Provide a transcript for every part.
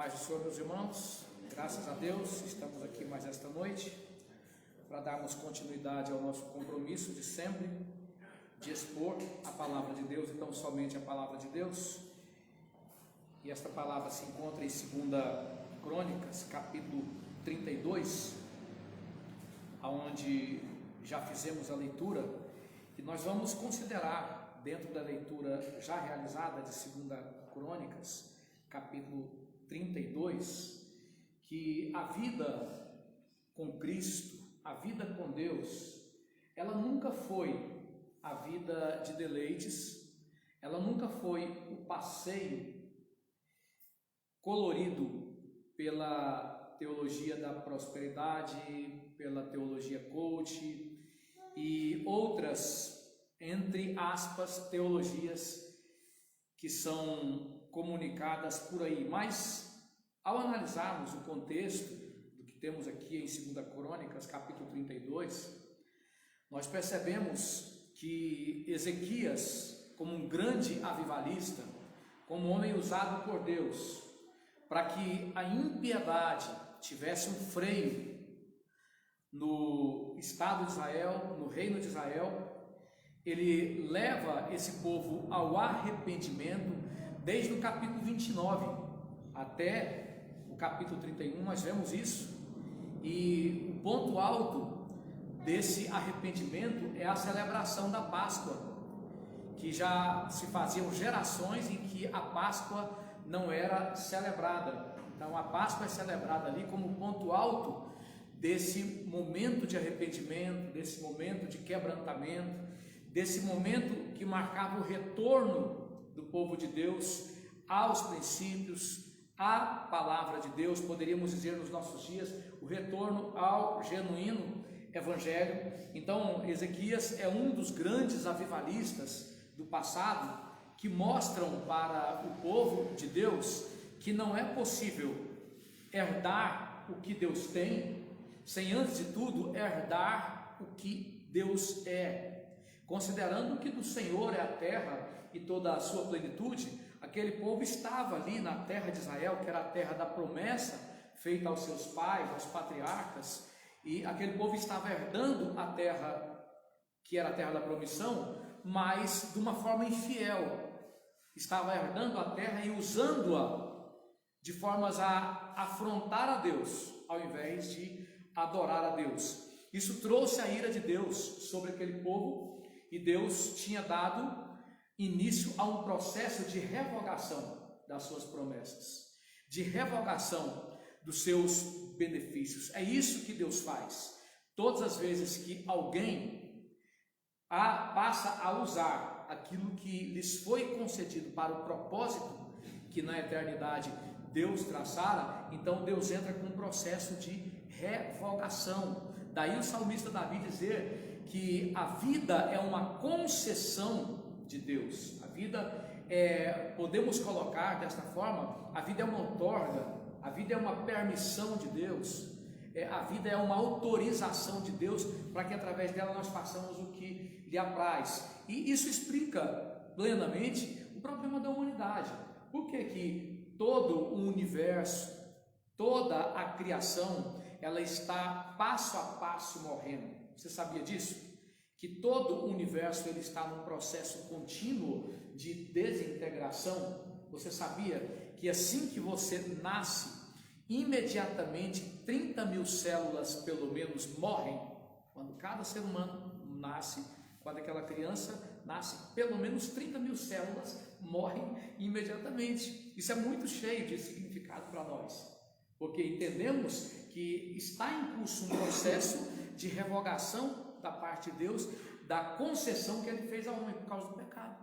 paz do Senhor, meus irmãos, graças a Deus, estamos aqui mais esta noite para darmos continuidade ao nosso compromisso de sempre, de expor a palavra de Deus e tão somente a palavra de Deus. E esta palavra se encontra em 2 Crônicas, capítulo 32, onde já fizemos a leitura, e nós vamos considerar, dentro da leitura já realizada de 2 Crônicas, capítulo 32, que a vida com Cristo, a vida com Deus, ela nunca foi a vida de deleites, ela nunca foi o passeio colorido pela teologia da prosperidade, pela teologia coach e outras, entre aspas, teologias que são comunicadas por aí. Mas ao analisarmos o contexto do que temos aqui em 2 Crônicas, capítulo 32, nós percebemos que Ezequias, como um grande avivalista, como um homem usado por Deus, para que a impiedade tivesse um freio no Estado de Israel, no reino de Israel, ele leva esse povo ao arrependimento. Desde o capítulo 29 até o capítulo 31, nós vemos isso, e o ponto alto desse arrependimento é a celebração da Páscoa, que já se faziam gerações em que a Páscoa não era celebrada. Então a Páscoa é celebrada ali como ponto alto desse momento de arrependimento, desse momento de quebrantamento, desse momento que marcava o retorno do povo de Deus aos princípios, à palavra de Deus, poderíamos dizer nos nossos dias, o retorno ao genuíno evangelho. Então Ezequias é um dos grandes avivalistas do passado, que mostram para o povo de Deus que não é possível herdar o que Deus tem, sem antes de tudo herdar o que Deus é. Considerando que do Senhor é a terra e toda a sua plenitude, aquele povo estava ali na terra de Israel, que era a terra da promessa feita aos seus pais, aos patriarcas, e aquele povo estava herdando a terra que era a terra da promissão, mas de uma forma infiel. Estava herdando a terra e usando-a de formas a afrontar a Deus, ao invés de adorar a Deus. Isso trouxe a ira de Deus sobre aquele povo, e Deus tinha dado início a um processo de revogação das suas promessas, de revogação dos seus benefícios. É isso que Deus faz. Todas as vezes que alguém passa a usar aquilo que lhes foi concedido para o propósito que na eternidade Deus traçara, então Deus entra com um processo de revogação. Daí o salmista Davi dizer que a vida é uma concessão de Deus. A vida podemos colocar desta forma, a vida é uma outorga, a vida é uma permissão de Deus, a vida é uma autorização de Deus para que através dela nós façamos o que lhe apraz. E isso explica plenamente o problema da humanidade. Por que que todo o universo, toda a criação, ela está passo a passo morrendo? Você sabia disso? Que todo o universo ele está num processo contínuo de desintegração. Você sabia que assim que você nasce, imediatamente 30 mil células pelo menos morrem? Quando cada ser humano nasce, quando aquela criança nasce, pelo menos 30 mil células morrem imediatamente. Isso é muito cheio de significado para nós, porque entendemos que está em curso um processo de revogação da parte de Deus, da concessão que ele fez ao homem por causa do pecado.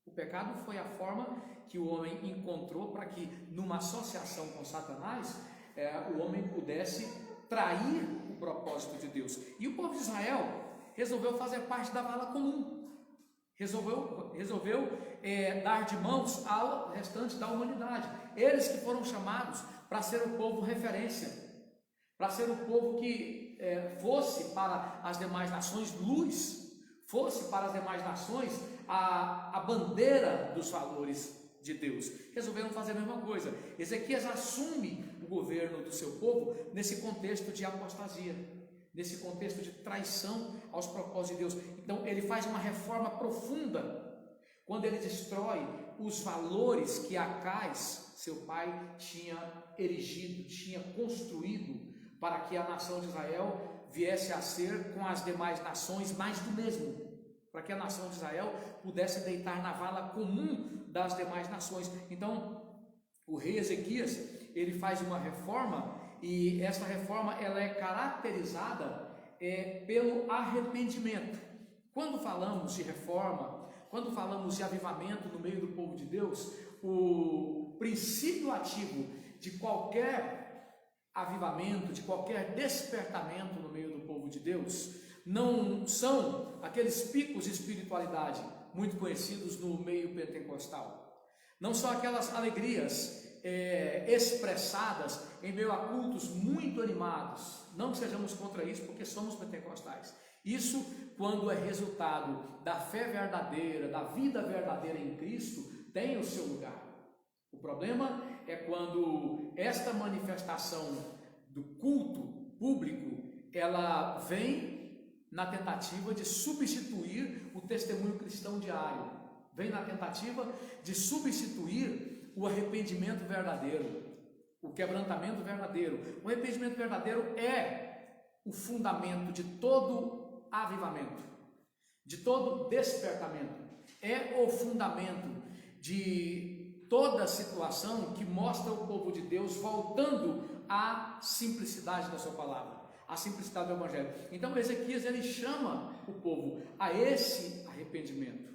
O pecado foi a forma que o homem encontrou para que, numa associação com Satanás, o homem pudesse trair o propósito de Deus. E o povo de Israel resolveu fazer parte da vala comum, resolveu dar de mãos ao restante da humanidade. Eles que foram chamados para ser o povo referência, para ser o povo que fosse para as demais nações luz, fosse para as demais nações a bandeira dos valores de Deus resolveram fazer a mesma coisa. Ezequias assume o governo do seu povo nesse contexto de apostasia, nesse contexto de traição aos propósitos de Deus. Então ele faz uma reforma profunda quando ele destrói os valores que Acais, seu pai, tinha erigido, tinha construído para que a nação de Israel viesse a ser com as demais nações mais do mesmo, para que a nação de Israel pudesse deitar na vala comum das demais nações. Então o rei Ezequias, ele faz uma reforma, e essa reforma ela é caracterizada pelo arrependimento. Quando falamos de reforma, quando falamos de avivamento no meio do povo de Deus, o princípio ativo de qualquer avivamento, de qualquer despertamento no meio do povo de Deus, não são aqueles picos de espiritualidade muito conhecidos no meio pentecostal. Não são aquelas alegrias expressadas em meio a cultos muito animados. Não que sejamos contra isso, porque somos pentecostais. Isso quando é resultado da fé verdadeira, da vida verdadeira em Cristo, tem o seu lugar. O problema é quando esta manifestação do culto público, ela vem na tentativa de substituir o testemunho cristão diário, vem na tentativa de substituir o arrependimento verdadeiro, o quebrantamento verdadeiro. O arrependimento verdadeiro é o fundamento de todo avivamento, de todo despertamento, é o fundamento de toda situação que mostra o povo de Deus voltando à simplicidade da sua palavra, à simplicidade do evangelho. Então Ezequias, ele chama o povo a esse arrependimento,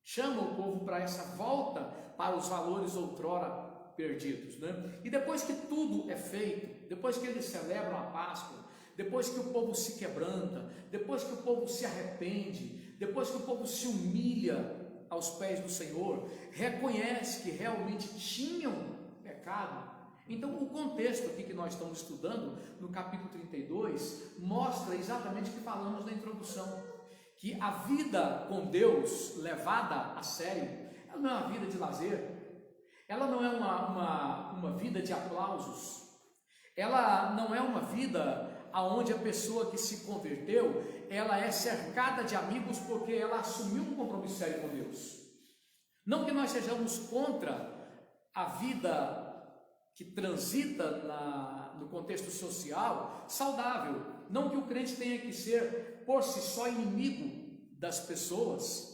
chama o povo para essa volta para os valores outrora perdidos, né? E depois que tudo é feito, depois que eles celebram a Páscoa, depois que o povo se quebranta, depois que o povo se arrepende, depois que o povo se humilha aos pés do Senhor, reconhece que realmente tinham pecado. Então o contexto aqui que nós estamos estudando, no capítulo 32, mostra exatamente o que falamos na introdução, que a vida com Deus levada a sério, ela não é uma vida de lazer, ela não é uma vida de aplausos, ela não é uma vida aonde a pessoa que se converteu, ela é cercada de amigos porque ela assumiu um compromisso sério com Deus. Não que nós sejamos contra a vida que transita no contexto social saudável, não que o crente tenha que ser por si só inimigo das pessoas.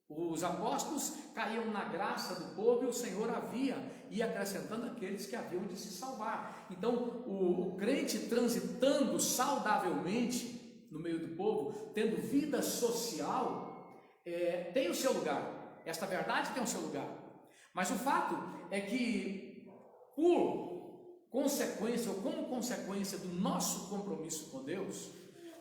Os apóstolos caíam na graça do povo e o Senhor ia acrescentando aqueles que haviam de se salvar. Então o crente transitando saudavelmente no meio do povo, tendo vida social, tem o seu lugar. Esta verdade tem o seu lugar. Mas o fato é que, por consequência ou como consequência do nosso compromisso com Deus,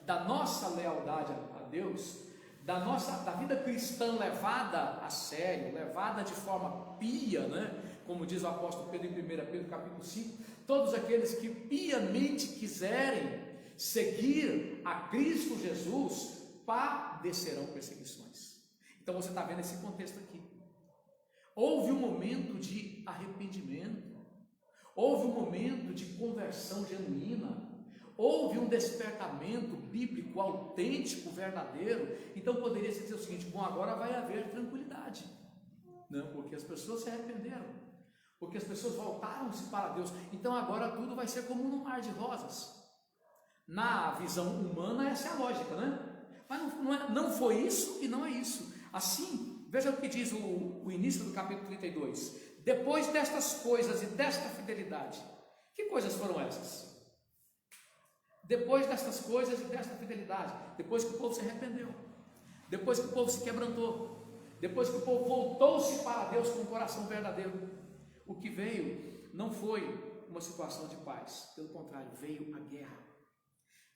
da nossa lealdade a Deus, da vida cristã levada a sério, levada de forma pia, né? Como diz o apóstolo Pedro em 1 Pedro capítulo 5, todos aqueles que piamente quiserem seguir a Cristo Jesus padecerão perseguições. Então você está vendo esse contexto aqui. Houve um momento de arrependimento, houve um momento de conversão genuína, houve um despertamento bíblico, autêntico, verdadeiro. Então poderia se dizer o seguinte: bom, agora vai haver tranquilidade, não, porque as pessoas se arrependeram, porque as pessoas voltaram-se para Deus, então agora tudo vai ser como num mar de rosas. Na visão humana essa é a lógica, né? Mas não foi isso e não é isso. Assim, veja o que diz o início do capítulo 32. Depois destas coisas e desta fidelidade. Que coisas foram essas? Depois destas coisas e desta fidelidade, depois que o povo se arrependeu, depois que o povo se quebrantou, depois que o povo voltou-se para Deus com um coração verdadeiro, o que veio não foi uma situação de paz, pelo contrário, veio a guerra.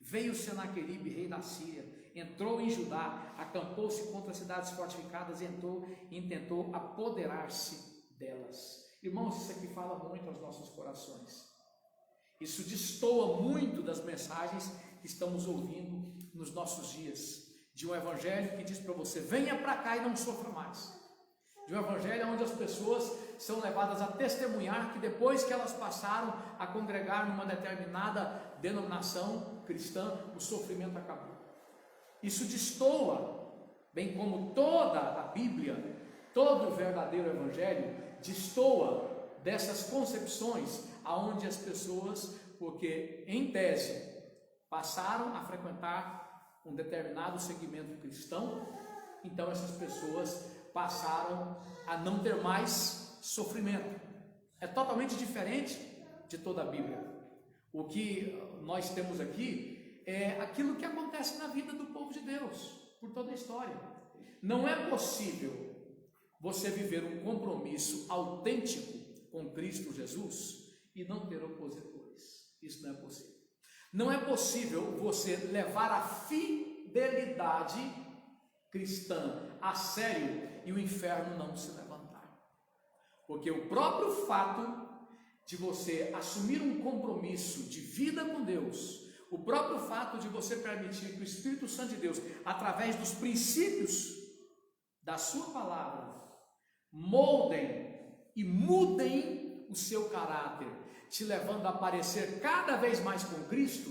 Veio Senaqueribe, rei da Síria, entrou em Judá, acampou-se contra as cidades fortificadas, entrou e tentou apoderar-se delas. Irmãos, isso aqui fala muito aos nossos corações. Isso destoa muito das mensagens que estamos ouvindo nos nossos dias, de um evangelho que diz para você: venha para cá e não sofra mais, de um evangelho onde as pessoas são levadas a testemunhar que depois que elas passaram a congregar numa determinada denominação cristã, o sofrimento acabou. Isso destoa, bem como toda a Bíblia, todo o verdadeiro evangelho destoa dessas concepções aonde as pessoas, porque em tese passaram a frequentar um determinado segmento cristão, então essas pessoas passaram a não ter mais sofrimento. É totalmente diferente de toda a Bíblia. O que nós temos aqui é aquilo que acontece na vida do povo de Deus, por toda a história. Não é possível você viver um compromisso autêntico com Cristo Jesus e não ter opositores. Isso não é possível. Não é possível você levar a fidelidade cristã a sério e o inferno não se levantar. Porque o próprio fato de você assumir um compromisso de vida com Deus, o próprio fato de você permitir que o Espírito Santo de Deus, através dos princípios da sua palavra, moldem e mudem o seu caráter, te levando a parecer cada vez mais com Cristo,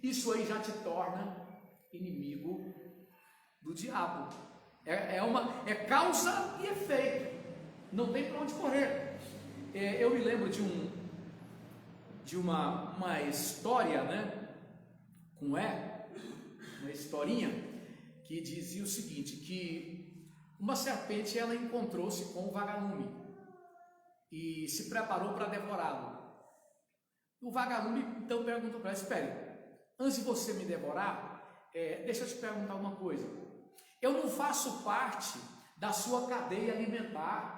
isso aí já te torna inimigo do diabo. É causa e efeito, não tem para onde correr. Eu me lembro de uma história, né, uma historinha que dizia o seguinte, que uma serpente ela encontrou-se com um vagalume e se preparou para devorá-lo. O vagalume então perguntou para ela: espere, antes de você me devorar, deixa eu te perguntar uma coisa. Eu não faço parte da sua cadeia alimentar.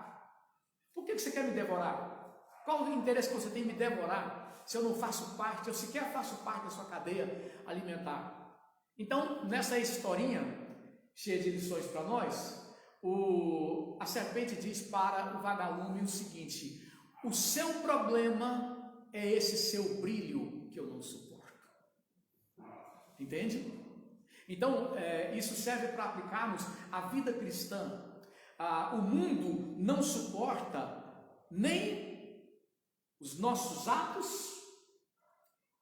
Por que você quer me devorar? Qual o interesse que você tem em me devorar, se eu não faço parte, eu sequer faço parte da sua cadeia alimentar? Então, nessa historinha, cheia de lições para nós, a serpente diz para o vagalume o seguinte: o seu problema é esse seu brilho que eu não suporto. Entende? Então, isso serve para aplicarmos à vida cristã. O mundo não suporta nem os nossos atos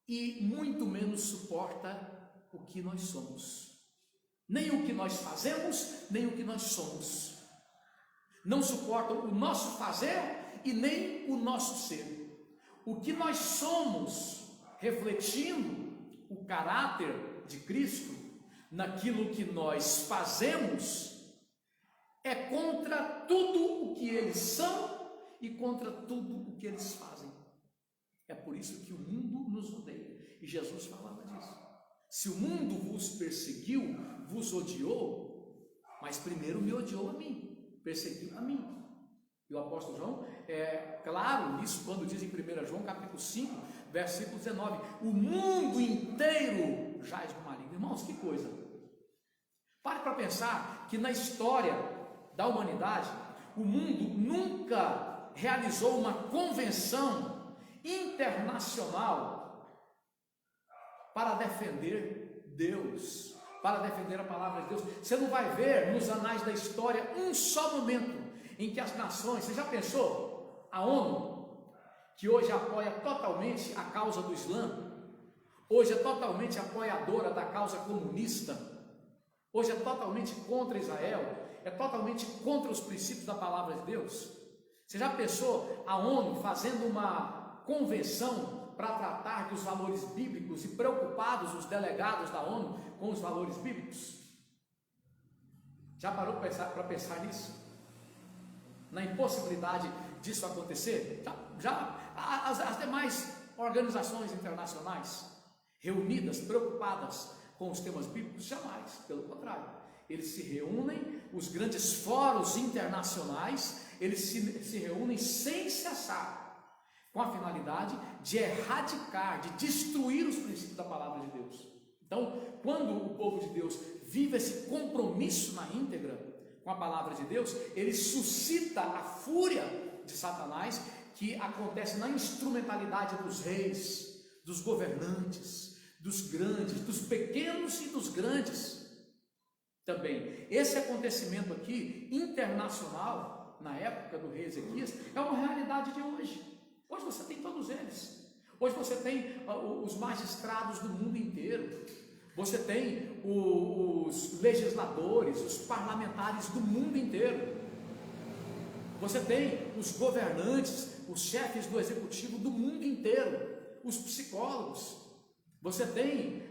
e muito menos suporta o que nós somos. Nem o que nós fazemos, nem o que nós somos. Não suporta o nosso fazer e nem o nosso ser. O que nós somos, refletindo o caráter de Cristo, naquilo que nós fazemos, é contra tudo o que eles são e contra tudo o que eles fazem. É por isso que o mundo nos odeia. E Jesus falava disso. Se o mundo vos perseguiu, vos odiou, mas primeiro me odiou a mim, perseguiu a mim. E o apóstolo João é claro nisso quando diz em 1 João capítulo 5, versículo 19: o mundo inteiro jaz no maligno. Irmãos, que coisa! Pare para pensar que na história da humanidade, o mundo nunca realizou uma convenção internacional para defender Deus, para defender a palavra de Deus. Você não vai ver nos anais da história um só momento em que as nações, você já pensou? A ONU, que hoje apoia totalmente a causa do Islã, hoje é totalmente apoiadora da causa comunista, hoje é totalmente contra Israel, é totalmente contra os princípios da palavra de Deus. Você já pensou a ONU fazendo uma convenção para tratar dos valores bíblicos e preocupados os delegados da ONU com os valores bíblicos? Já parou para pensar nisso? Na impossibilidade disso acontecer? As demais organizações internacionais reunidas, preocupadas com os temas bíblicos, jamais, pelo contrário, eles se reúnem, os grandes fóruns internacionais, eles se reúnem sem cessar, com a finalidade de erradicar, de destruir os princípios da palavra de Deus. Então, quando o povo de Deus vive esse compromisso na íntegra com a palavra de Deus, ele suscita a fúria de Satanás, que acontece na instrumentalidade dos reis, dos governantes, dos grandes, dos pequenos e dos grandes. Também, esse acontecimento aqui, internacional, na época do rei Ezequias é uma realidade de hoje. Hoje você tem todos eles. Hoje você tem os magistrados do mundo inteiro. Você tem os legisladores, os parlamentares do mundo inteiro. Você tem os governantes, os chefes do executivo do mundo inteiro, os psicólogos. Você tem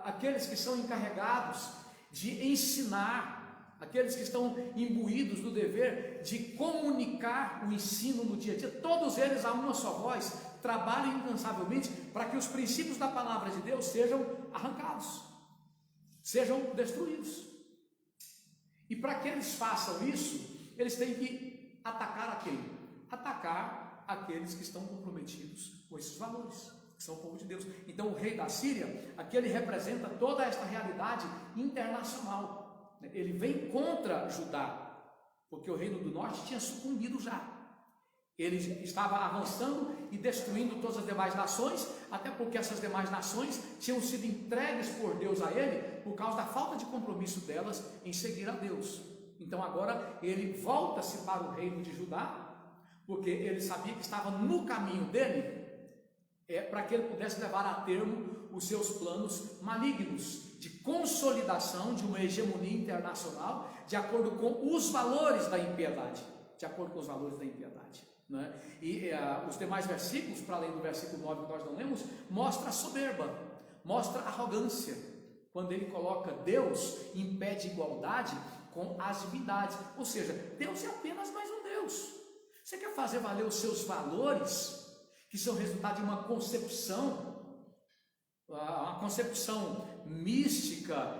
aqueles que são encarregados de ensinar, aqueles que estão imbuídos do dever de comunicar o ensino no dia a dia. Todos eles, a uma só voz, trabalham incansavelmente para que os princípios da palavra de Deus sejam arrancados, sejam destruídos. E para que eles façam isso, eles têm que atacar a quem? Atacar aqueles que estão comprometidos com esses valores, que são o povo de Deus. Então o rei da Síria, aqui ele representa toda esta realidade internacional. Ele vem contra Judá, porque o reino do norte tinha sucumbido já. Ele estava avançando e destruindo todas as demais nações, até porque essas demais nações tinham sido entregues por Deus a ele, por causa da falta de compromisso delas em seguir a Deus. Então agora ele volta-se para o reino de Judá, porque ele sabia que estava no caminho dele, para que ele pudesse levar a termo os seus planos malignos, de consolidação de uma hegemonia internacional, de acordo com os valores da impiedade, né? E os demais versículos, para além do versículo 9 que nós não lemos, mostra a soberba, mostra a arrogância, quando ele coloca Deus em pé de igualdade com as divindades, ou seja, Deus é apenas mais um Deus. Você quer fazer valer os seus valores, que são resultado de uma concepção mística,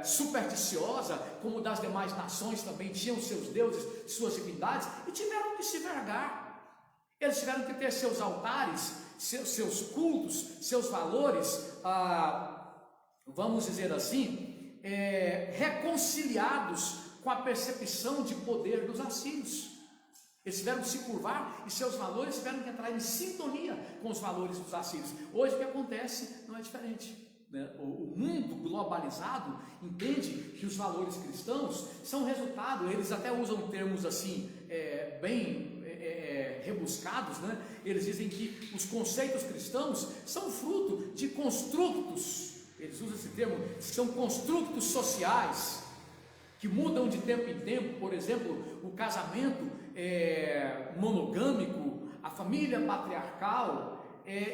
supersticiosa, como das demais nações também tinham seus deuses, suas divindades, e tiveram que se vergar. Eles tiveram que ter seus altares, seus cultos, seus valores, vamos dizer assim, reconciliados com a percepção de poder dos assírios. Eles tiveram que se curvar e seus valores tiveram que entrar em sintonia com os valores dos assírios. Hoje o que acontece não é diferente, né? O mundo globalizado entende que os valores cristãos são resultado, eles até usam termos assim, bem rebuscados, né? Eles dizem que os conceitos cristãos são fruto de construtos, eles usam esse termo, são construtos sociais, que mudam de tempo em tempo. Por exemplo, o casamento monogâmico, a família patriarcal,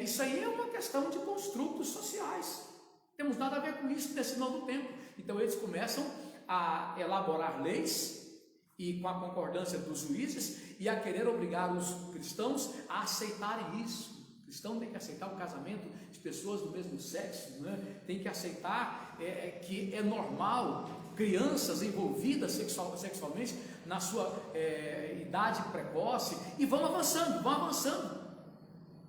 isso aí é uma questão de construtos sociais. Temos nada a ver com isso nesse novo tempo. Então eles começam a elaborar leis, e com a concordância dos juízes, e a querer obrigar os cristãos a aceitarem isso. O cristão tem que aceitar o casamento de pessoas do mesmo sexo, né? Tem que aceitar que é normal crianças envolvidas sexualmente na sua idade precoce, e vão avançando,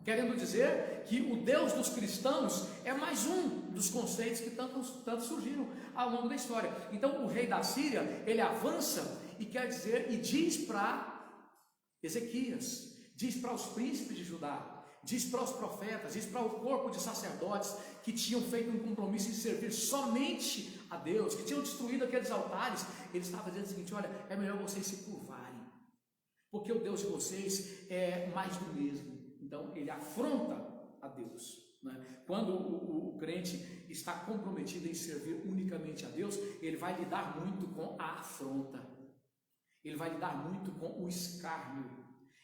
querendo dizer que o Deus dos cristãos é mais um dos conceitos que tanto surgiram ao longo da história. Então o rei da Síria, ele avança e quer dizer, e diz para Ezequias, diz para os príncipes de Judá, diz para os profetas, diz para o corpo de sacerdotes que tinham feito um compromisso de servir somente a Deus, que tinham destruído aqueles altares. Ele estava dizendo o seguinte: olha, é melhor vocês se curvarem, porque o Deus de vocês é mais do mesmo. Então ele afronta a Deus, né? Quando o crente está comprometido em servir unicamente a Deus, ele vai lidar muito com a afronta, ele vai lidar muito com o escárnio,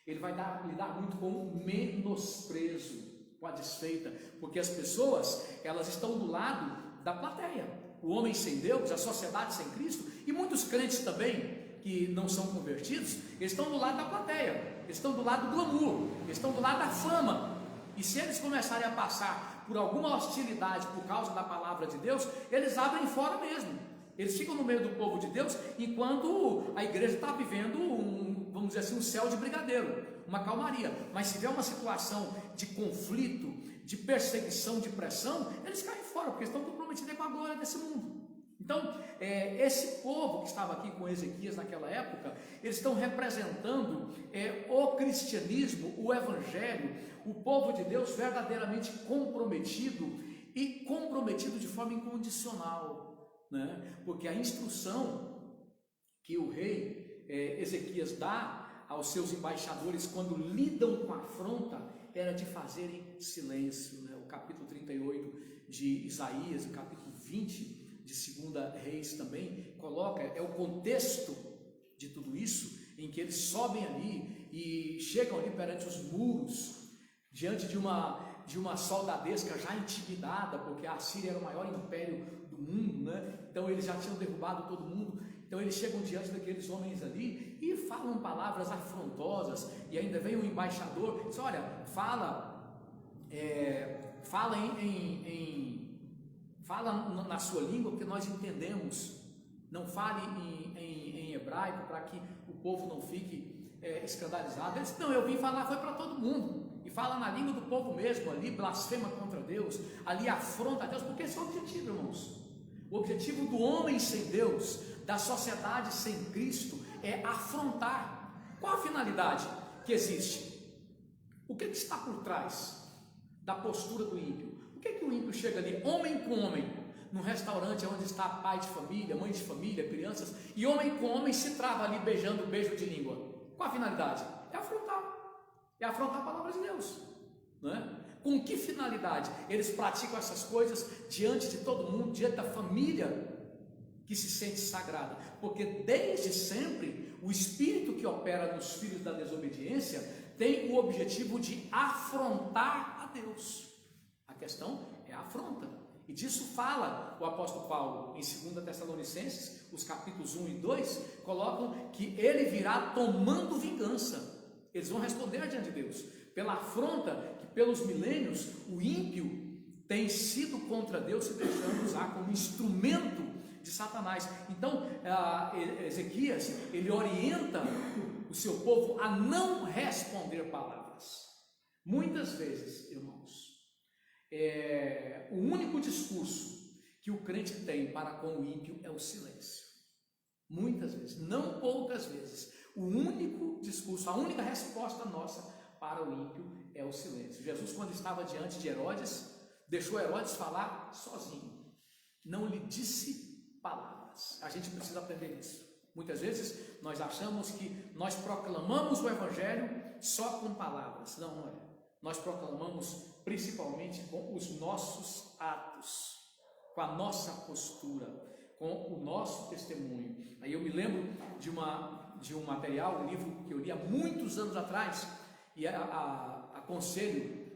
ele vai lidar muito com o menosprezo, com a desfeita, porque as pessoas, elas estão do lado da plateia. O homem sem Deus, a sociedade sem Cristo, e muitos crentes também que não são convertidos, eles estão do lado da plateia, eles estão do lado do glamour, eles estão do lado da fama. E se eles começarem a passar por alguma hostilidade por causa da palavra de Deus, eles abrem fora mesmo. Eles ficam no meio do povo de Deus, enquanto a igreja está vivendo vamos dizer assim, um céu de brigadeiro, uma calmaria. Mas se vier uma situação de conflito, de perseguição, de pressão, eles caem fora, porque estão comprometidos com a glória desse mundo. Então, esse povo que estava aqui com Ezequias naquela época, eles estão representando o cristianismo, o evangelho, o povo de Deus verdadeiramente comprometido, e comprometido de forma incondicional, né? Porque a instrução que o rei Ezequias dá aos seus embaixadores quando lidam com a afronta era de fazerem silêncio, né? O capítulo 38 de Isaías, o capítulo 20 de 2 Reis também coloca, é o contexto de tudo isso, em que eles sobem ali e chegam ali perante os muros, diante de uma soldadesca já intimidada, porque a Síria era o maior império do mundo, né? Então eles já tinham derrubado todo mundo. Então eles chegam diante daqueles homens ali e falam palavras afrontosas, e ainda vem um embaixador e diz: olha, fala na sua língua, porque nós entendemos. Não fale em hebraico, para que o povo não fique escandalizado. Ele disse: não, eu vim falar, foi para todo mundo, e fala na língua do povo mesmo, ali blasfema contra Deus, ali afronta a Deus, porque esse é o objetivo, irmãos. O objetivo do homem sem Deus, da sociedade sem Cristo, é afrontar. Qual a finalidade que existe? O que está por trás da postura do ímpio? O que o ímpio chega ali, homem com homem, num restaurante onde está pai de família, mãe de família, crianças, e homem com homem se trava ali beijando beijo de língua? Qual a finalidade? É afrontar a palavra de Deus, não é? Com que finalidade eles praticam essas coisas diante de todo mundo, diante da família que se sente sagrada? Porque desde sempre o espírito que opera nos filhos da desobediência tem o objetivo de afrontar a Deus. A questão é a afronta, e disso fala o apóstolo Paulo em 2 Tessalonicenses, os capítulos 1 e 2, colocam que ele virá tomando vingança. Eles vão responder diante de Deus pela afronta que pelos milênios o ímpio tem sido contra Deus, se deixando usar como instrumento de Satanás. Então Ezequias, ele orienta o seu povo a não responder palavras. Muitas vezes, irmãos, o único discurso que o crente tem para com o ímpio é o silêncio. Muitas vezes, não poucas vezes, o único discurso, a única resposta nossa para o ímpio é o silêncio. Jesus, quando estava diante de Herodes, deixou Herodes falar sozinho, não lhe disse palavras. A gente precisa aprender isso. Muitas vezes nós achamos que nós proclamamos o evangelho só com palavras. Não é. Nós proclamamos principalmente com os nossos atos, com a nossa postura, com o nosso testemunho. Aí eu me lembro de um material, um livro que eu li há muitos anos atrás, e aconselho,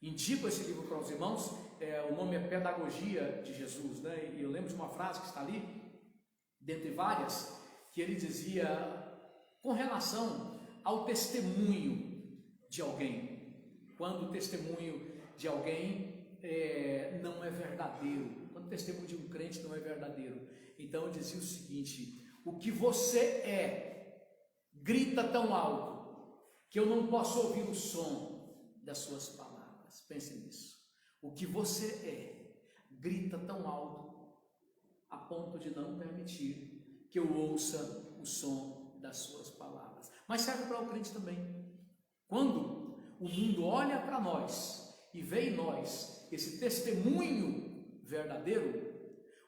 indico esse livro para os irmãos. O nome é Pedagogia de Jesus, né? E eu lembro de uma frase que está ali, dentre várias, que ele dizia com relação ao testemunho de alguém. Quando o testemunho de alguém não é verdadeiro, quando o testemunho de um crente não é verdadeiro, então eu dizia o seguinte: o que você grita tão alto que eu não posso ouvir o som das suas palavras. Pense nisso. O que você grita tão alto a ponto de não permitir que eu ouça o som das suas palavras. Mas serve para o crente também. Quando o mundo olha para nós e vê em nós esse testemunho verdadeiro,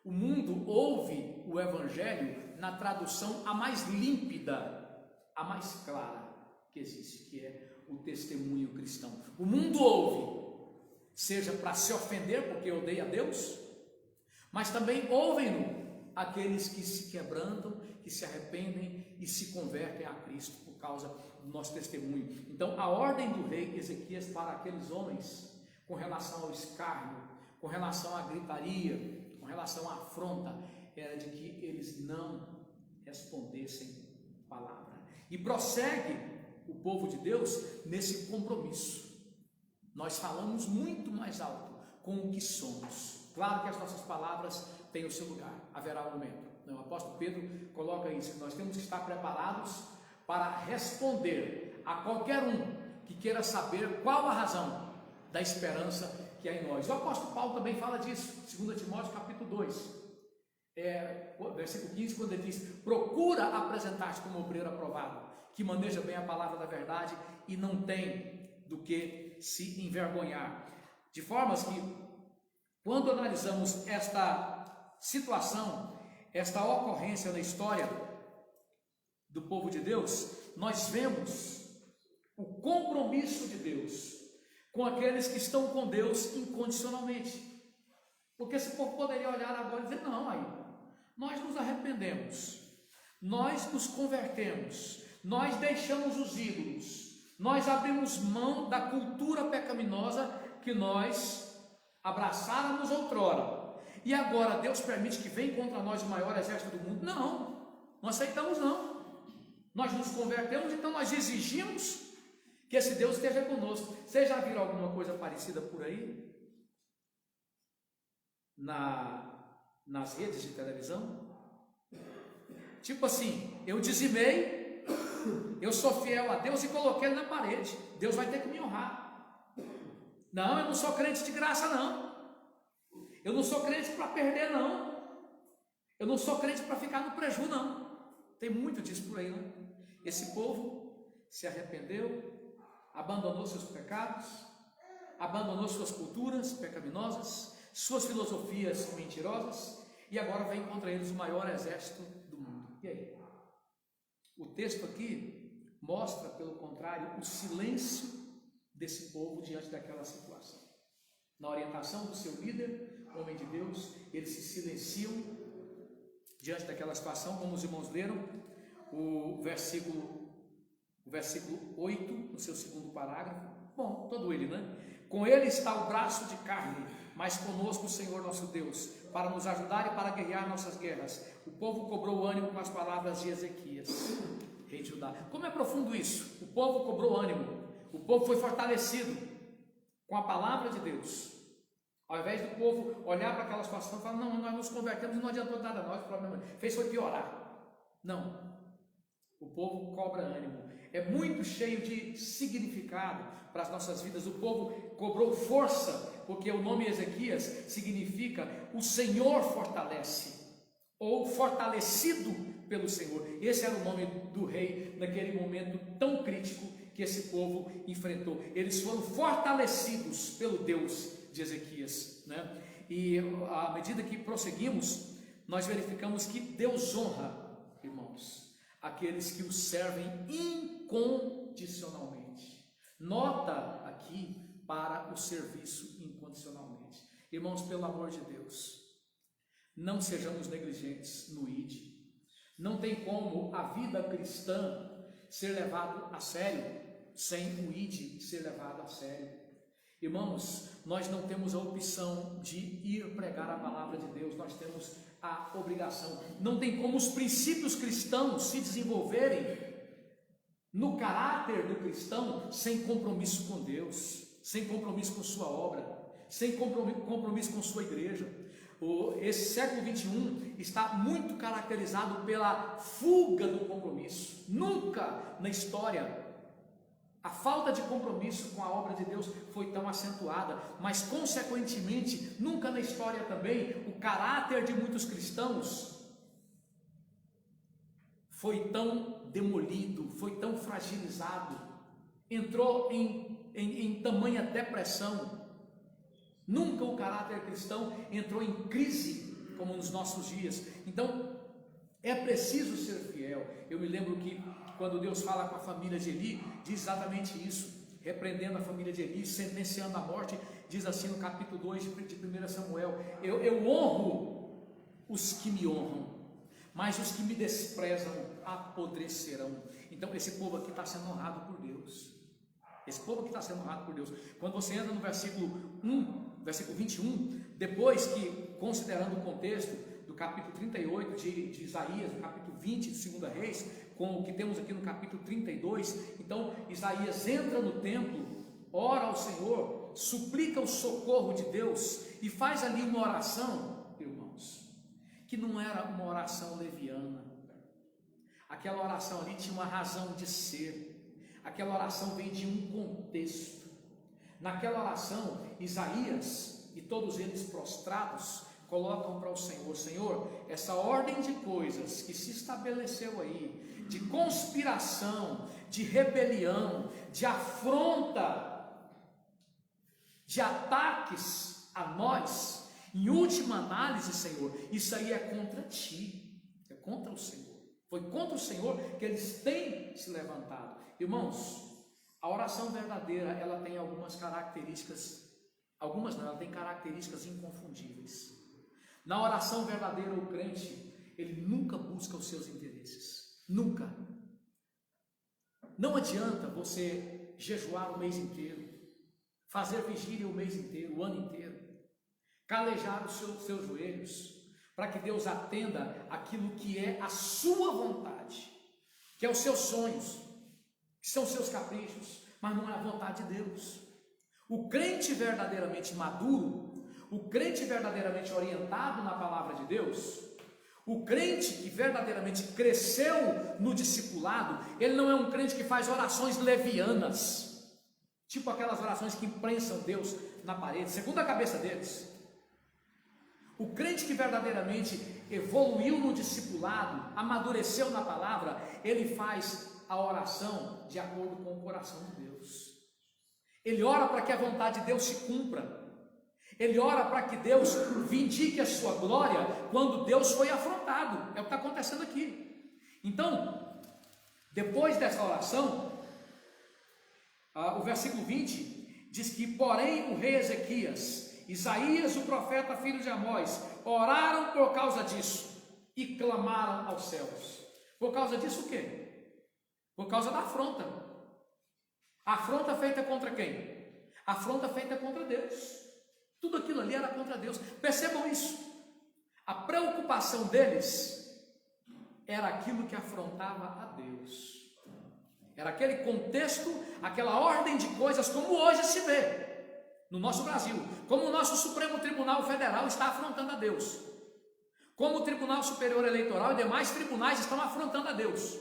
o mundo ouve o evangelho na tradução a mais límpida, a mais clara que existe, que é o testemunho cristão. O mundo ouve, seja para se ofender porque odeia a Deus, mas também ouvem-no aqueles que se quebrantam, que se arrependem e se convertem a Cristo por causa do nosso testemunho. Então a ordem do rei Ezequias para aqueles homens, com relação ao escárnio, com relação à gritaria, com relação à afronta, era de que eles não respondessem palavra. E prossegue o povo de Deus nesse compromisso. Nós falamos muito mais alto com o que somos. Claro que as nossas palavras têm o seu lugar, haverá um momento. O apóstolo Pedro coloca isso, que nós temos que estar preparados para responder a qualquer um que queira saber qual a razão da esperança que há em nós. O apóstolo Paulo também fala disso, 2 Timóteo capítulo 2, versículo 15, quando ele diz: procura apresentar-te como obreiro aprovado, que maneja bem a palavra da verdade e não tem do que se envergonhar. De formas que, quando analisamos esta situação, esta ocorrência na história do povo de Deus, nós vemos o compromisso de Deus com aqueles que estão com Deus incondicionalmente. Porque esse povo poderia olhar agora e dizer: não, aí, nós nos arrependemos, nós nos convertemos, nós deixamos os ídolos, nós abrimos mão da cultura pecaminosa que nós abraçáramos outrora, e agora Deus permite que venha contra nós o maior exército do mundo. Não aceitamos não. Nós nos convertemos, então nós exigimos que esse Deus esteja conosco. Vocês já viram alguma coisa parecida por aí? Nas redes de televisão? Tipo assim, eu dizimei, eu sou fiel a Deus e coloquei ele na parede, Deus vai ter que me honrar. Não, eu não sou crente de graça não. Eu não sou crente para perder não. Eu não sou crente para ficar no preju não. Tem muito disso por aí, não? Esse povo se arrependeu, abandonou seus pecados, abandonou suas culturas pecaminosas, suas filosofias mentirosas, e agora vem contra eles o maior exército do mundo. E aí? O texto aqui mostra, pelo contrário, o silêncio desse povo diante daquela situação. Na orientação do seu líder, homem de Deus, eles se silenciam diante daquela situação, como os irmãos leram o versículo 8, no seu segundo parágrafo. Bom, todo ele, né? Com ele está o braço de carne, mas conosco o Senhor nosso Deus, para nos ajudar e para guerrear nossas guerras. O povo cobrou ânimo com as palavras de Ezequias, rei de Judá. Como é profundo isso? O povo cobrou ânimo, o povo foi fortalecido com a palavra de Deus. Ao invés do povo olhar para aquela situação e falar: não, nós nos convertemos e não adiantou nada, nós, o problema fez foi piorar. Não, o povo cobra ânimo. É muito cheio de significado para as nossas vidas. O povo cobrou força, porque o nome Ezequias significa o Senhor fortalece, ou fortalecido pelo Senhor. Esse era o nome do rei naquele momento tão crítico que esse povo enfrentou. Eles foram fortalecidos pelo Deus de Ezequias, né? E à medida que prosseguimos, nós verificamos que Deus honra, irmãos, aqueles que o servem incondicionalmente. Nota aqui para o serviço incondicionalmente. Irmãos, pelo amor de Deus, não sejamos negligentes no ID. Não tem como a vida cristã ser levado a sério sem o ID ser levado a sério. Irmãos, nós não temos a opção de ir pregar a palavra de Deus, nós temos a obrigação. Não tem como os princípios cristãos se desenvolverem no caráter do cristão sem compromisso com Deus, sem compromisso com sua obra, sem compromisso com sua igreja. Esse século 21 está muito caracterizado pela fuga do compromisso. Nunca na história a falta de compromisso com a obra de Deus foi tão acentuada, mas consequentemente, nunca na história também o caráter de muitos cristãos foi tão demolido, foi tão fragilizado, entrou em tamanha depressão. Nunca o caráter cristão entrou em crise como nos nossos dias. Então é preciso ser fiel. Eu me lembro que quando Deus fala com a família de Eli, diz exatamente isso, repreendendo a família de Eli, sentenciando a morte. Diz assim no capítulo 2 de 1 Samuel: eu honro os que me honram, mas os que me desprezam apodrecerão. Então esse povo aqui está sendo honrado por Deus. Esse povo aqui está sendo honrado por Deus. Quando você entra no versículo 21, depois que, considerando o contexto do capítulo 38 de Isaías, do capítulo 20 de 2 Reis, com o que temos aqui no capítulo 32, então Isaías entra no templo, ora ao Senhor, suplica o socorro de Deus e faz ali uma oração, irmãos, que não era uma oração leviana. Aquela oração ali tinha uma razão de ser. Aquela oração vem de um contexto. Naquela oração, Isaías e todos eles prostrados colocam para o Senhor: Senhor, essa ordem de coisas que se estabeleceu aí, de conspiração, de rebelião, de afronta, de ataques a nós, em última análise, Senhor, isso aí é contra ti, é contra o Senhor. Foi contra o Senhor que eles têm se levantado. Irmãos, a oração verdadeira, ela tem algumas características, algumas não, ela tem características inconfundíveis. Na oração verdadeira, o crente, ele nunca busca os seus interesses, nunca. Não adianta você jejuar o mês inteiro, fazer vigília o mês inteiro, o ano inteiro, calejar os seus joelhos, para que Deus atenda aquilo que é a sua vontade, que é os seus sonhos, que são os seus caprichos, mas não é a vontade de Deus. O crente verdadeiramente maduro, o crente verdadeiramente orientado na palavra de Deus, o crente que verdadeiramente cresceu no discipulado, ele não é um crente que faz orações levianas, tipo aquelas orações que imprensam Deus na parede, segundo a cabeça deles. O crente que verdadeiramente evoluiu no discipulado, amadureceu na palavra, ele faz a oração de acordo com o coração de Deus. Ele ora para que a vontade de Deus se cumpra. Ele ora para que Deus vindique a sua glória quando Deus foi afrontado. É o que está acontecendo aqui. Então, depois dessa oração, o versículo 20 diz que, porém, o rei Ezequias, Isaías, o profeta, filho de Amós, oraram por causa disso e clamaram aos céus. Por causa disso o quê? Por causa da afronta. A afronta feita contra quem? A afronta feita contra Deus. Tudo aquilo ali era contra Deus. Percebam isso. A preocupação deles era aquilo que afrontava a Deus. Era aquele contexto, aquela ordem de coisas como hoje se vê no nosso Brasil, como o nosso Supremo Tribunal Federal está afrontando a Deus, como o Tribunal Superior Eleitoral e demais tribunais estão afrontando a Deus,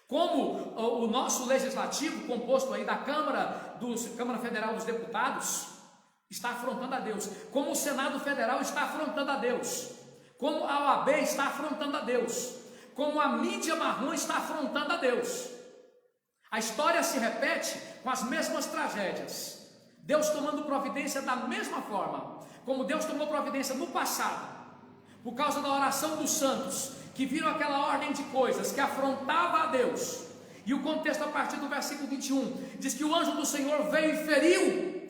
como o nosso Legislativo, composto aí da Câmara Federal dos Deputados, está afrontando a Deus, como o Senado Federal está afrontando a Deus, como a OAB está afrontando a Deus, como a mídia marrom está afrontando a Deus. A história se repete com as mesmas tragédias. Deus tomando providência da mesma forma como Deus tomou providência no passado, por causa da oração dos santos, que viram aquela ordem de coisas que afrontava a Deus. E o contexto a partir do versículo 21 diz que o anjo do Senhor veio e feriu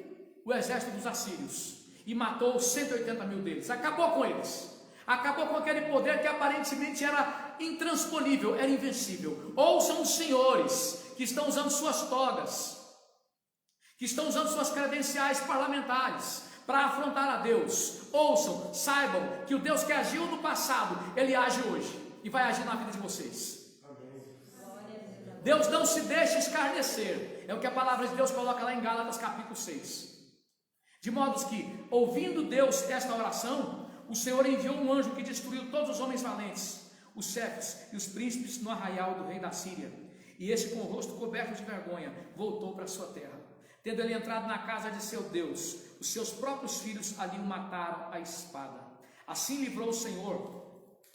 o exército dos assírios e matou 180 mil deles, acabou com eles, acabou com aquele poder que aparentemente era intransponível, era invencível. Ouçam os senhores que estão usando suas togas, que estão usando suas credenciais parlamentares para afrontar a Deus. Ouçam, saibam que o Deus que agiu no passado, Ele age hoje e vai agir na vida de vocês. Deus não se deixa escarnecer, é o que a palavra de Deus coloca lá em Gálatas capítulo 6. De modo que, ouvindo Deus esta oração, o Senhor enviou um anjo que destruiu todos os homens valentes, os chefes e os príncipes no arraial do rei da Síria. E este, com o rosto coberto de vergonha, voltou para a sua terra. Tendo ele entrado na casa de seu Deus, os seus próprios filhos ali o mataram à espada. Assim livrou o Senhor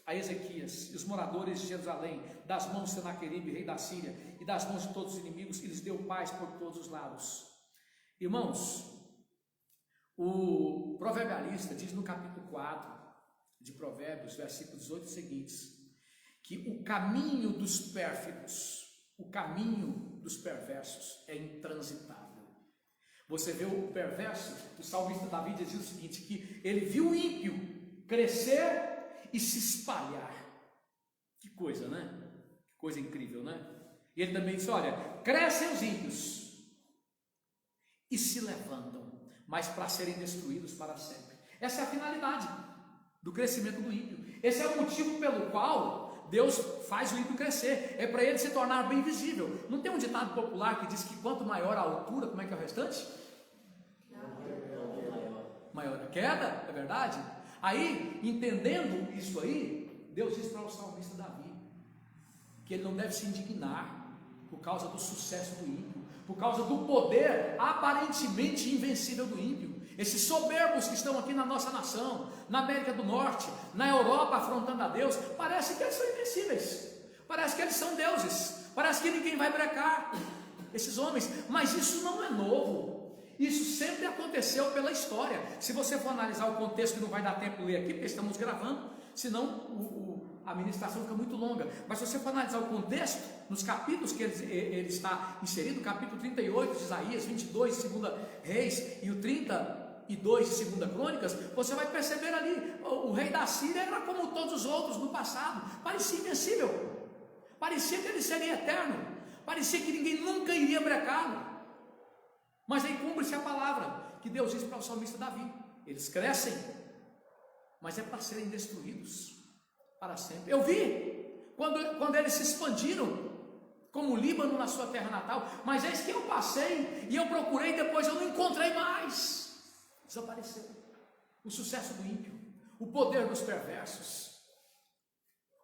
a Ezequias e os moradores de Jerusalém das mãos de Senaqueribe, rei da Síria, e das mãos de todos os inimigos, e lhes deu paz por todos os lados. Irmãos, o proverbialista diz no capítulo 4 de Provérbios, versículos 18 seguintes, que o caminho dos pérfidos, o caminho dos perversos é intransitável. Você vê o perverso, o salmista Davi diz o seguinte, que ele viu o ímpio crescer e se espalhar. Que coisa, né? Que coisa incrível, né? E ele também disse, olha, crescem os ímpios e se levantam, mas para serem destruídos para sempre. Essa é a finalidade do crescimento do ímpio. Esse é o motivo pelo qual Deus faz o ímpio crescer, é para ele se tornar bem visível. Não tem um ditado popular que diz que quanto maior a altura, como é que é o restante? Maior a queda, é verdade? Aí, entendendo isso aí, Deus diz para o salmista Davi que ele não deve se indignar por causa do sucesso do ímpio, por causa do poder aparentemente invencível do ímpio. Esses soberbos que estão aqui na nossa nação, na América do Norte, na Europa, afrontando a Deus, parece que eles são invencíveis, parece que eles são deuses, parece que ninguém vai brecar esses homens, mas isso não é novo, isso sempre aconteceu pela história. Se você for analisar o contexto, que não vai dar tempo de ler aqui, porque estamos gravando, senão a ministração fica muito longa, mas se você for analisar o contexto, nos capítulos que ele está inserido, capítulo 38 de Isaías, 22 de 2 Reis e o 32 de 2 Crônicas, você vai perceber ali, o rei da Síria era como todos os outros do passado, parecia invencível, parecia que ele seria eterno, parecia que ninguém nunca iria brecá-lo, mas aí cumpre-se a palavra que Deus disse para o salmista Davi: eles crescem, mas é para serem destruídos para sempre. Eu vi quando eles se expandiram como o Líbano na sua terra natal, mas eis que eu passei e eu procurei, depois eu não encontrei mais. Desapareceu. O sucesso do ímpio, o poder dos perversos,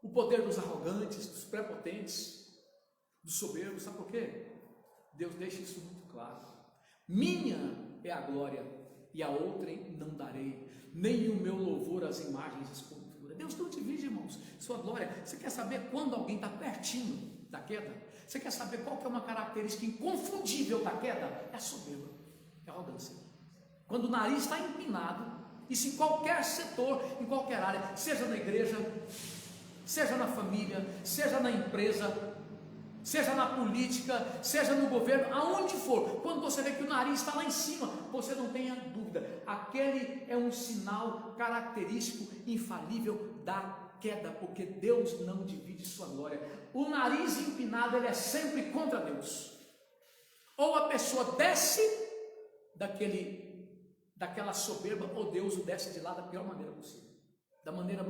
o poder dos arrogantes, dos prepotentes, dos soberbos. Sabe por quê? Deus deixa isso muito claro: minha é a glória e a outrem não darei, nem o meu louvor às imagens de escultura. Deus não divide, irmãos, sua glória. Você quer saber quando alguém está pertinho da queda? Você quer saber qual que é uma característica inconfundível da queda? É a soberba, é a arrogância. Quando o nariz está empinado, isso em qualquer setor, em qualquer área, seja na igreja, seja na família, seja na empresa, seja na política, seja no governo, aonde for, quando você vê que o nariz está lá em cima, você não tenha dúvida, aquele é um sinal característico, infalível da queda, porque Deus não divide sua glória. O nariz empinado, ele é sempre contra Deus. Ou a pessoa desce daquela soberba, ou Deus o desce de lá da pior maneira possível, da maneira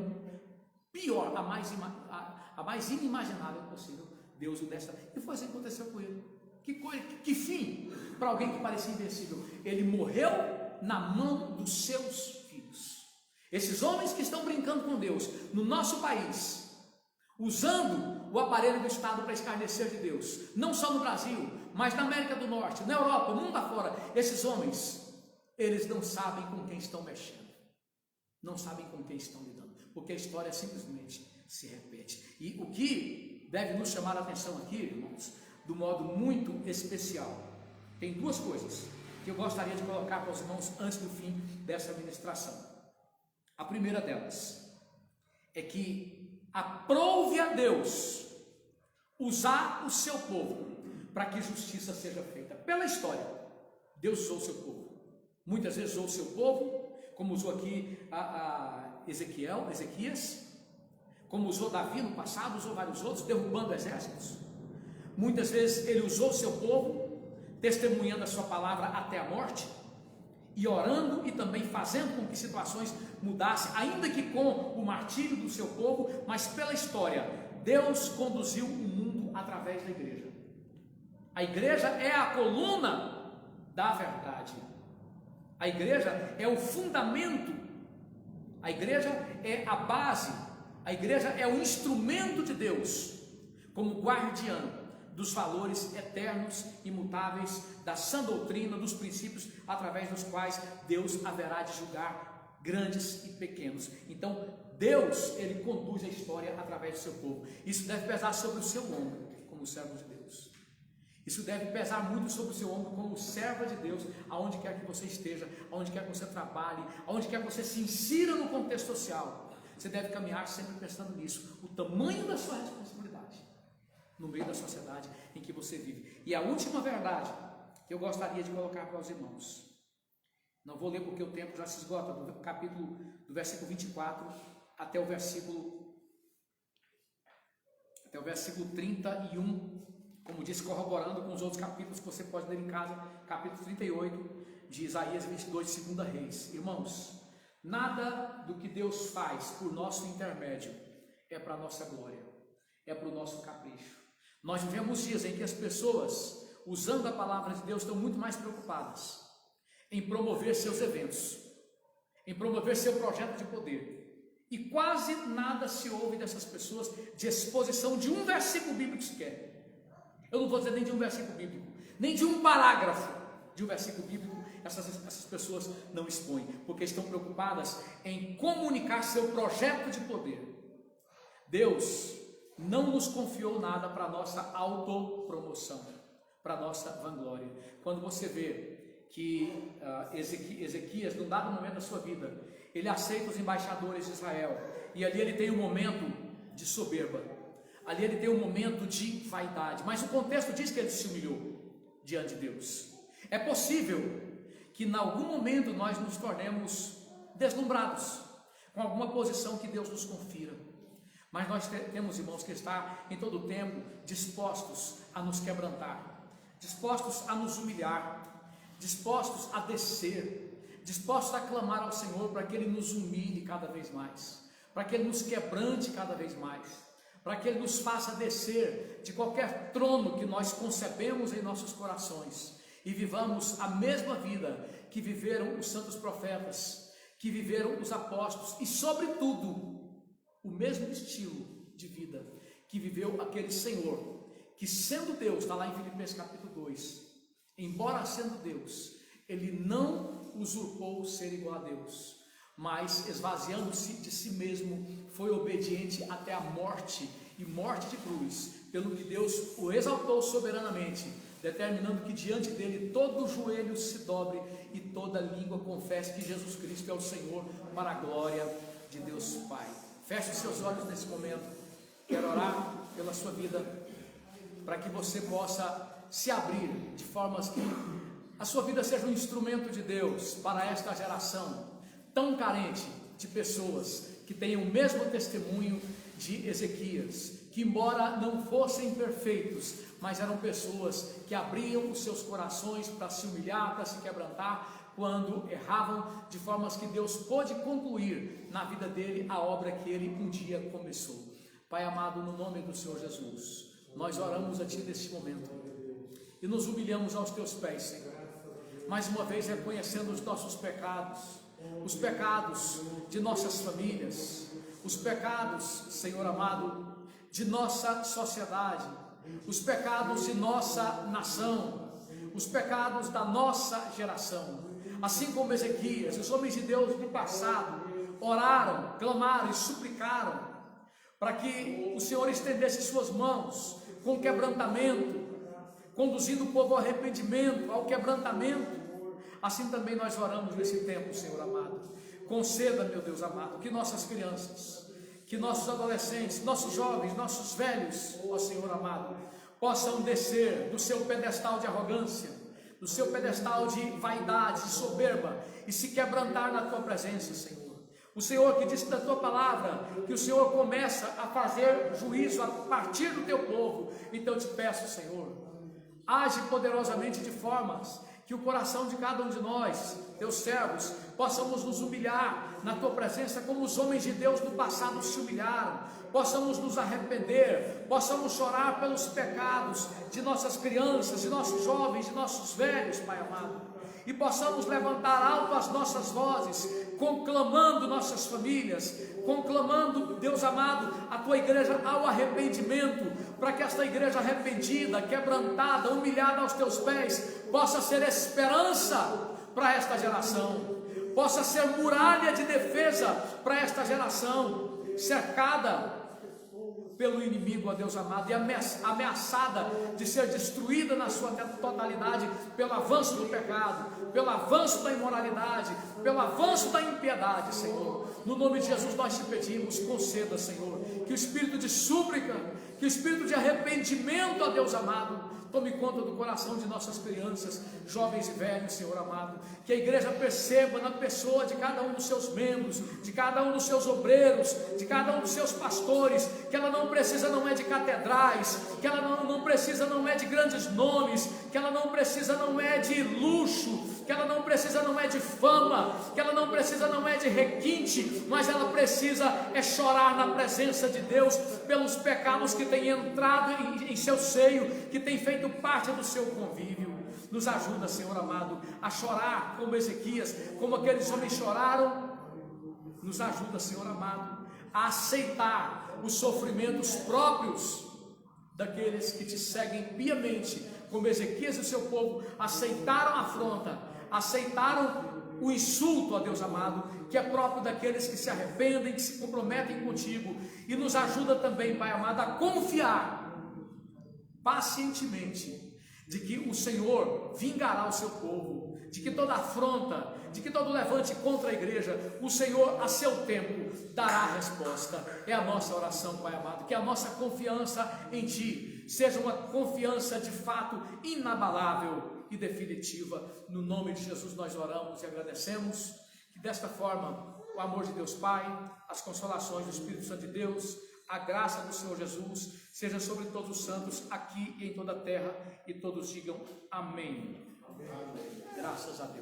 pior, a mais inimaginável possível. Deus o desce. E foi assim que aconteceu com ele. Que fim para alguém que parecia invencível. Ele morreu na mão dos seus filhos. Esses homens que estão brincando com Deus no nosso país, usando o aparelho do Estado para escarnecer de Deus, não só no Brasil, mas na América do Norte, na Europa, mundo afora, esses homens, eles não sabem com quem estão mexendo, não sabem com quem estão lidando, porque a história simplesmente se repete. E o que deve nos chamar a atenção aqui, irmãos, do modo muito especial, tem duas coisas que eu gostaria de colocar para os irmãos antes do fim dessa ministração. A primeira delas é que aprove a Deus usar o seu povo para que justiça seja feita. Pela história, Deus usou o seu povo, muitas vezes usou o seu povo, como usou aqui Ezequias, como usou Davi no passado, usou vários outros, derrubando exércitos. Muitas vezes ele usou o seu povo, testemunhando a sua palavra até a morte, e orando e também fazendo com que situações mudassem, ainda que com o martírio do seu povo, mas pela história, Deus conduziu o mundo através da igreja. A igreja é a coluna da verdade, a igreja é o fundamento, a igreja é a base, a igreja é o instrumento de Deus, como guardiã dos valores eternos, imutáveis, da sã doutrina, dos princípios através dos quais Deus haverá de julgar grandes e pequenos. Então, Deus, ele conduz a história através do seu povo. Isso deve pesar sobre o seu ombro, como servo de Deus. Isso deve pesar muito sobre o seu ombro, como serva de Deus, aonde quer que você esteja, aonde quer que você trabalhe, aonde quer que você se insira no contexto social. Você deve caminhar sempre pensando nisso, o tamanho da sua responsabilidade no meio da sociedade em que você vive. E a última verdade que eu gostaria de colocar para os irmãos, não vou ler porque o tempo já se esgota, do capítulo, do versículo 24 até o versículo 31, como disse, corroborando com os outros capítulos que você pode ler em casa, capítulo 38 de Isaías, 22 de 2 Reis. Irmãos, nada do que Deus faz por nosso intermédio é para a nossa glória, é para o nosso capricho. Nós vivemos dias em que as pessoas, usando a palavra de Deus, estão muito mais preocupadas em promover seus eventos, em promover seu projeto de poder, e quase nada se ouve dessas pessoas de exposição de um versículo bíblico sequer. Eu não vou dizer nem de um versículo bíblico, nem de um parágrafo de um versículo bíblico. Essas pessoas não expõem, porque estão preocupadas em comunicar seu projeto de poder. Deus não nos confiou nada para a nossa autopromoção, para a nossa vanglória. Quando você vê que Ezequias, num dado momento da sua vida, ele aceita os embaixadores de Israel, e ali ele tem um momento de soberba. Ali ele tem um momento de vaidade, mas o contexto diz que ele se humilhou diante de Deus. É possível que em algum momento nós nos tornemos deslumbrados com alguma posição que Deus nos confira, mas nós temos, irmãos, que estar em todo o tempo dispostos a nos quebrantar, dispostos a nos humilhar, dispostos a descer, dispostos a clamar ao Senhor para que Ele nos humilhe cada vez mais, para que Ele nos quebrante cada vez mais, para que Ele nos faça descer de qualquer trono que nós concebemos em nossos corações e vivamos a mesma vida que viveram os santos profetas, que viveram os apóstolos e, sobretudo, o mesmo estilo de vida que viveu aquele Senhor, que sendo Deus, está lá em Filipenses capítulo 2, embora sendo Deus, Ele não usurpou ser igual a Deus, mas esvaziando-se de si mesmo, foi obediente até a morte, e morte de cruz, pelo que Deus o exaltou soberanamente, determinando que diante dele todo joelho se dobre e toda língua confesse que Jesus Cristo é o Senhor, para a glória de Deus Pai. Feche os seus olhos nesse momento. Quero orar pela sua vida, para que você possa se abrir de formas que a sua vida seja um instrumento de Deus para esta geração tão carente de pessoas que tenham o mesmo testemunho de Ezequias, que embora não fossem perfeitos, mas eram pessoas que abriam os seus corações para se humilhar, para se quebrantar quando erravam, de formas que Deus pôde concluir na vida dele a obra que ele um dia começou. Pai amado, no nome do Senhor Jesus, nós oramos a Ti neste momento e nos humilhamos aos Teus pés, Senhor, mais uma vez reconhecendo os nossos pecados, os pecados de nossas famílias, os pecados, Senhor amado, de nossa sociedade, os pecados de nossa nação, os pecados da nossa geração. Assim como Ezequias, os homens de Deus do passado oraram, clamaram e suplicaram para que o Senhor estendesse suas mãos com quebrantamento, conduzindo o povo ao arrependimento, ao quebrantamento. Assim também nós oramos nesse tempo, Senhor amado. Conceda, meu Deus amado, que nossas crianças, que nossos adolescentes, nossos jovens, nossos velhos, ó Senhor amado, possam descer do seu pedestal de arrogância, do seu pedestal de vaidade, de soberba, e se quebrantar na Tua presença, Senhor. O Senhor que disse da Tua palavra, que o Senhor começa a fazer juízo a partir do Teu povo. Então eu te peço, Senhor, age poderosamente de formas que o coração de cada um de nós, Teus servos, possamos nos humilhar na Tua presença como os homens de Deus do passado se humilharam, possamos nos arrepender, possamos chorar pelos pecados de nossas crianças, de nossos jovens, de nossos velhos, Pai amado, e possamos levantar alto as nossas vozes, conclamando nossas famílias, conclamando, Deus amado, a Tua igreja ao arrependimento, para que esta igreja arrependida, quebrantada, humilhada aos Teus pés, possa ser esperança para esta geração, possa ser muralha de defesa para esta geração, cercada pelo inimigo, ó Deus amado, e ameaçada de ser destruída na sua totalidade pelo avanço do pecado, pelo avanço da imoralidade, pelo avanço da impiedade, Senhor. No nome de Jesus nós te pedimos, conceda, Senhor, que o espírito de súplica, que o espírito de arrependimento, ó Deus amado, tome conta do coração de nossas crianças, jovens e velhos, Senhor amado, que a igreja perceba na pessoa de cada um dos seus membros, de cada um dos seus obreiros, de cada um dos seus pastores, que ela não precisa não é de catedrais, que ela não precisa não é de grandes nomes, que ela não precisa não é de luxo, que ela não precisa não é de fama, que ela não precisa não é de requinte, mas ela precisa é chorar na presença de Deus pelos pecados que têm entrado em seu seio, que têm feito parte do seu convívio. Nos ajuda, Senhor amado, a chorar como Ezequias, como aqueles homens choraram. Nos ajuda, Senhor amado, a aceitar os sofrimentos próprios daqueles que te seguem piamente, como Ezequias e o seu povo aceitaram a afronta, aceitaram o insulto, ó Deus amado, que é próprio daqueles que se arrependem, que se comprometem contigo. E nos ajuda também, Pai amado, a confiar pacientemente de que o Senhor vingará o seu povo, de que toda afronta, de que todo levante contra a igreja, o Senhor a seu tempo dará a resposta. É a nossa oração, Pai amado, que a nossa confiança em Ti seja uma confiança de fato inabalável e definitiva. No nome de Jesus nós oramos e agradecemos, que desta forma o amor de Deus Pai, as consolações do Espírito Santo de Deus, a graça do Senhor Jesus seja sobre todos os santos aqui e em toda a terra, e todos digam amém. Amém. Graças a Deus.